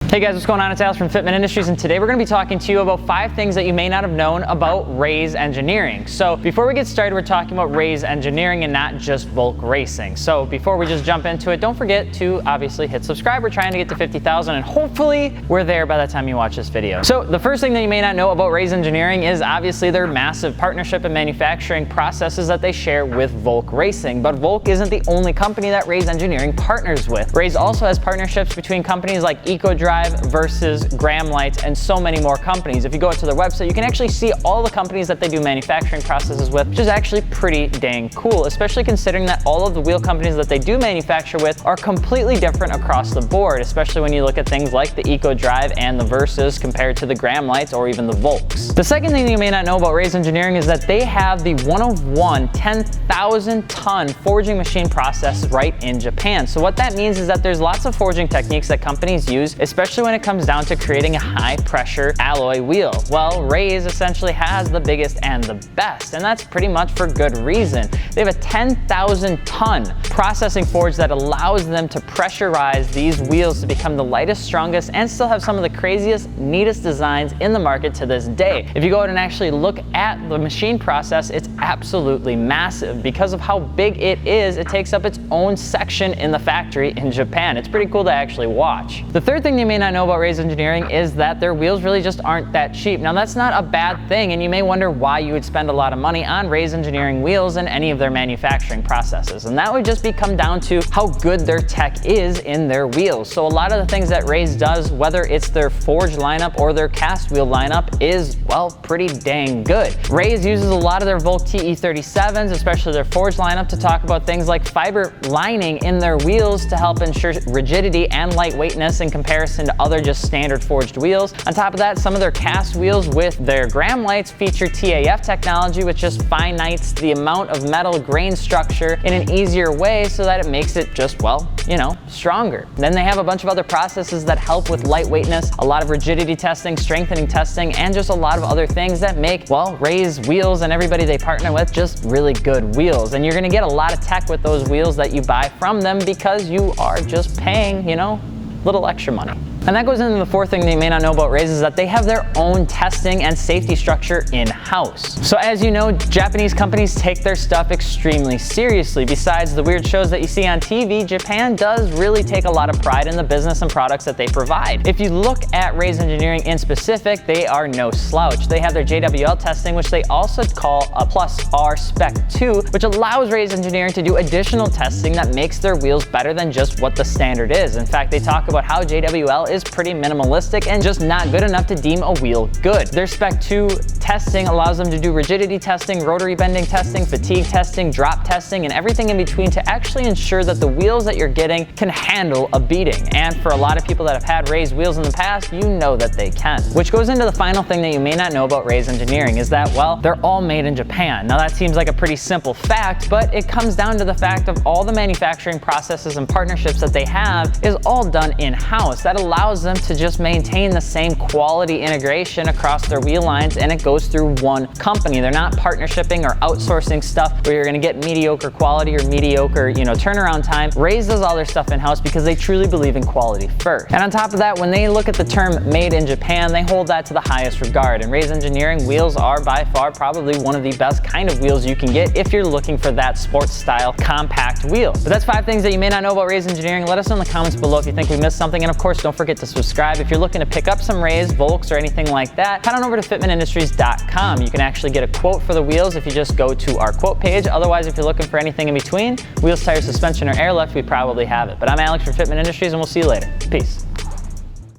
Hey guys, what's going on? It's Alex from Fitment Industries, and today we're going to be talking to you about 5 things that you may not have known about Rays Engineering. So before we get started, we're talking about Rays Engineering and not just Volk Racing. So before we just jump into it, don't forget to obviously hit subscribe. We're trying to get to 50,000 and hopefully we're there by the time you watch this video. So the first thing that you may not know about Rays Engineering is obviously their massive partnership and manufacturing processes that they share with Volk Racing. But Volk isn't the only company that Rays Engineering partners with. Rays also has partnerships between companies like EcoDrive, versus Graham Lights, and so many more companies. If you go to their website, you can actually see all the companies that they do manufacturing processes with, which is actually pretty dang cool, especially considering that all of the wheel companies that they do manufacture with are completely different across the board, especially when you look at things like the EcoDrive and the Versus compared to the Graham Lights or even the Volks. The second thing that you may not know about Rays Engineering is that they have the 1 10,000 ton forging machine process right in Japan. So what that means is that there's lots of forging techniques that companies use, especially when it comes down to creating a high pressure alloy wheel. Well, Rays essentially has the biggest and the best, and that's pretty much for good reason. They have a 10,000 ton processing forge that allows them to pressurize these wheels to become the lightest, strongest, and still have some of the craziest, neatest designs in the market to this day. If you go out and actually look at the machine process, it's absolutely massive. Because of how big it is, it takes up its own section in the factory in Japan. It's pretty cool to actually watch. The third thing you may not know about Rays Engineering is that their wheels really just aren't that cheap. Now that's not a bad thing, and you may wonder why you would spend a lot of money on Rays Engineering wheels and any of their manufacturing processes, and that would just come down to how good their tech is in their wheels. So a lot of the things that Rays does, whether it's their forged lineup or their cast wheel lineup, is, well, pretty dang good. Rays uses a lot of their Volk TE37s, especially their forged lineup, to talk about things like fiber lining in their wheels to help ensure rigidity and lightweightness in comparison to other just standard forged wheels. On top of that, some of their cast wheels with their Graham Lights feature TAF technology, which just finites the amount of metal grain structure in an easier way so that it makes it just, well, you know, stronger. Then they have a bunch of other processes that help with lightweightness, a lot of rigidity testing, strengthening testing, and just a lot of other things that make, well, Rays wheels and everybody they partner with just really good wheels. And you're gonna get a lot of tech with those wheels that you buy from them because you are just paying, you know, little extra money. And that goes into the fourth thing that you may not know about Rays is that they have their own testing and safety structure in-house. So as you know, Japanese companies take their stuff extremely seriously. Besides the weird shows that you see on TV, Japan does really take a lot of pride in the business and products that they provide. If you look at Rays Engineering in specific, they are no slouch. They have their JWL testing, which they also call a Plus R Spec 2, which allows Rays Engineering to do additional testing that makes their wheels better than just what the standard is. In fact, they talk about how JWL is pretty minimalistic and just not good enough to deem a wheel good. Their Spec 2 testing allows them to do rigidity testing, rotary bending testing, fatigue testing, drop testing, and everything in between to actually ensure that the wheels that you're getting can handle a beating. And for a lot of people that have had Rays wheels in the past, you know that they can. Which goes into the final thing that you may not know about Rays Engineering is that, well, they're all made in Japan. Now that seems like a pretty simple fact, but it comes down to the fact of all the manufacturing processes and partnerships that they have is all done in-house. That allows them to just maintain the same quality integration across their wheel lines, and it goes through one company. They're not partnershiping or outsourcing stuff where you're gonna get mediocre quality or mediocre, you know, turnaround time. Rays does all their stuff in-house because they truly believe in quality first. And on top of that, when they look at the term made in Japan, they hold that to the highest regard. And Rays Engineering wheels are by far probably one of the best kind of wheels you can get if you're looking for that sports style compact wheel. But that's 5 things that you may not know about Rays Engineering. Let us know in the comments below if you think we missed something, and of course don't forget to subscribe. If you're looking to pick up some Rays, Volks, or anything like that, head on over to fitmentindustries.com. You can actually get a quote for the wheels if you just go to our quote page. Otherwise, if you're looking for anything in between, wheels, tires, suspension, or airlift, we probably have it. But I'm Alex from Fitment Industries, and we'll see you later. Peace.